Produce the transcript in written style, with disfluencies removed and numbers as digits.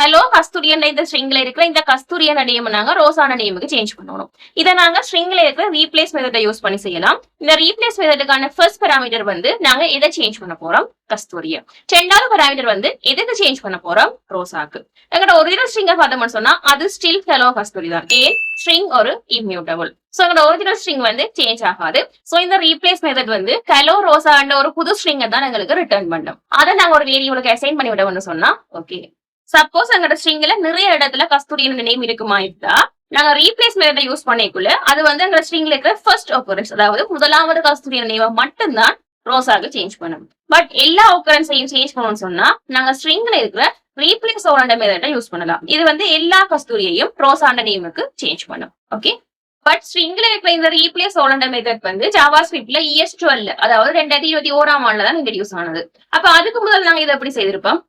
Hello கஸ்தூரியன் இந்த ஸ்ட்ரிங்ல இருக்கிற இந்த கஸ்தூரியன் நேம் நாங்க ரோசான நேமுக்கு சேஞ்ச் பண்ணணும். இதை நாங்க ஸ்ட்ரிங்ல இருக்கிற ரீப்ளேஸ் மெத்தடை யூஸ் பண்ணி செய்யலாம். இந்த ரீப்ளேஸ் மெத்தடுக்கான ஃபர்ஸ்ட் பாராமீட்டர் வந்து நாங்க எதை சேஞ்ச் பண்ண போறோம்? கஸ்தூரிய. ரெண்டாவது பாராமீட்டர் வந்து எதுக்கு சேஞ்ச் பண்ண போறோம்? ரோசாக்கு. எங்கட ஒரிஜினல் ஸ்ட்ரிங்கை பார்த்தோம்னு சொன்னா அது ஸ்டில் ஹலோ கஸ்தூரி தான். ஏன் ஸ்ட்ரிங் ஒரு இம்யூட்டபிள். சோ எங்கட ஒரிஜினல் ஸ்ட்ரிங் வந்து சேஞ்ச் ஆகாது. சோ இந்த ரீப்ளேஸ் மெத்தட் வந்து ஹலோ ரோசா ஒரு புது ஸ்ட்ரிங்கை தான் எங்களுக்கு ரிட்டர்ன் பண்ணும். அதை நாங்க ஒரு வேரியபிளுக்கு அசைன் பண்ணி விடணும்னு சொன்னா ஓகே. சப்போஸ் எங்கட ஸ்ட்ரிங்ல நிறைய இடத்துல கஸ்தூரியன் நேம் இருக்குமா இருந்தா நாங்க ரீப்ளேஸ் மெத்தட் யூஸ் பண்ணிக்குள்ள அது வந்து எங்க ஸ்ட்ரிங்ல இருக்கிற ஃபர்ஸ்ட் occurrence அதாவது முதலாவது கஸ்தூரியன் நேம் மட்டும்தான் ரோசாக்கு சேஞ்ச் பண்ணும். பட் எல்லா occurrenceையும் சேஞ்ச் பண்ணணும்னு சொன்னா நாங்க ஸ்ட்ரிங்ல இருக்கிற ரீப்ளேஸ் ஓரண்ட மெத்தட யூஸ் பண்ணலாம். இது வந்து எல்லா கஸ்தூரியையும் ரோசாண்ட நேமுக்கு சேஞ்ச் பண்ணும். ஓகே. பட் ஸ்ட்ரிங்ல இருக்கிற இந்த ரீப்ளேஸ் ஓரண்ட மெத்தட் வந்து ஜாவா ஸ்கிரிப்ட்ல ES12 அதாவது 2021 ஆம் ஆண்டுல தான் இன்ட்ரோடியூஸ் ஆனது. அப்ப அதுக்கு முதல் நாங்க இதை எப்படி செய்திருப்போம்?